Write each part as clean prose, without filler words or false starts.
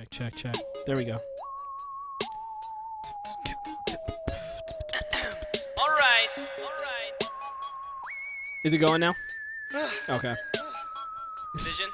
Check. There we go. All right. Is it going now? Okay. Vision.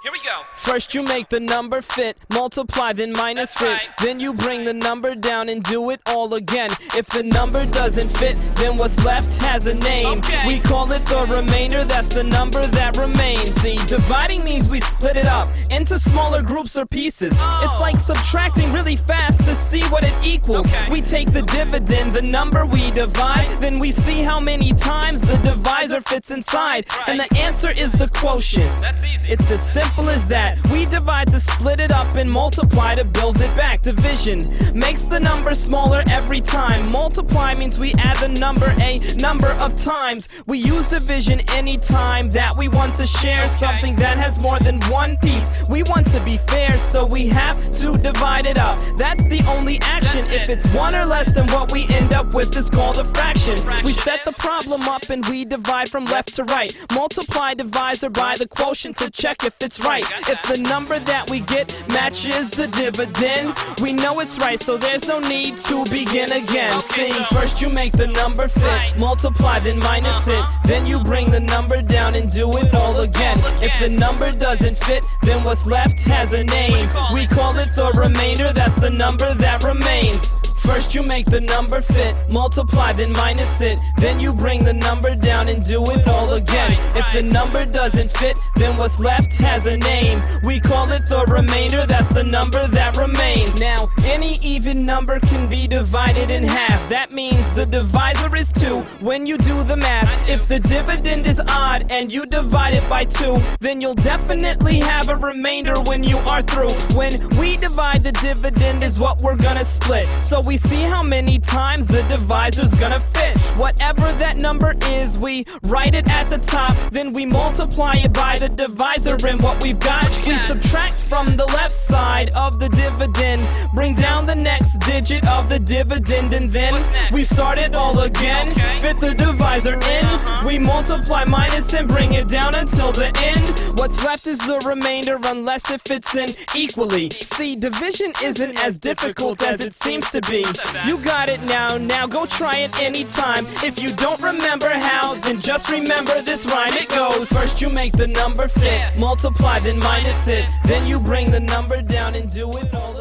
Here we go. First you make the number fit, multiply then minus That's it. right. Then you bring the number down and do it all again. If the number doesn't fit, then what's left has a name. Okay. We call it the remainder, that's the number that remains. See, dividing means we split it up into smaller groups or pieces. Oh. It's like subtracting really fast to see what it equals. Okay. We take the dividend, the number we divide, then we see how many times the divisor fits inside. Right. And the answer is the quotient. That's easy. It's as simple as that. We divide to split it up and multiply to build it back. Division makes the number smaller every time. Multiply means we add the number a number of times. We use division anytime that we want to share something that has more than one piece. We want to be fair, so we have to divide it up. That's the only action. That's If it. it's one or less, then what we end up with is called a fraction. We Fraction set the is? problem up and we divide from left to right. Multiply divisor by the quotient to check if it's right. Got If that. the number that we get matches the dividend, we know it's right, so there's no need to begin again. Okay, See, so- first you make the number fit, Right. multiply then minus it. Then you bring the number down and do it all again. If the number doesn't fit, then what's left has a name. call We it? call it the remainder, that's the number that remains. First you make the number fit, multiply then minus it. Then you bring the number down and do it all again. If the number doesn't fit, then what's left has a name. We call it the remainder, that's the number that remains. Now, any even number can be divided in half. That means the divisor is 2 when you do the math. If the dividend is odd and you divide it by 2, then you'll definitely have a remainder when you are through. When we divide, the dividend is what we're gonna split. So we see how many times the divisor's gonna fit. Whatever that number is, we write it at the top, then we multiply it by the divisor, and what we've got, we subtract from the left side of the dividend, bring down the next digit of the dividend, and then What's next? we start it all again. Okay. Fit the divisor in, we multiply minus and bring it down until the end. What's left is the remainder unless it fits in equally. See, division isn't as difficult as it seems to be. You got it now go try it anytime. If you don't remember how, then just remember this rhyme. It goes, first you make the number fit, multiply then minus it. Then you bring the number down and do it all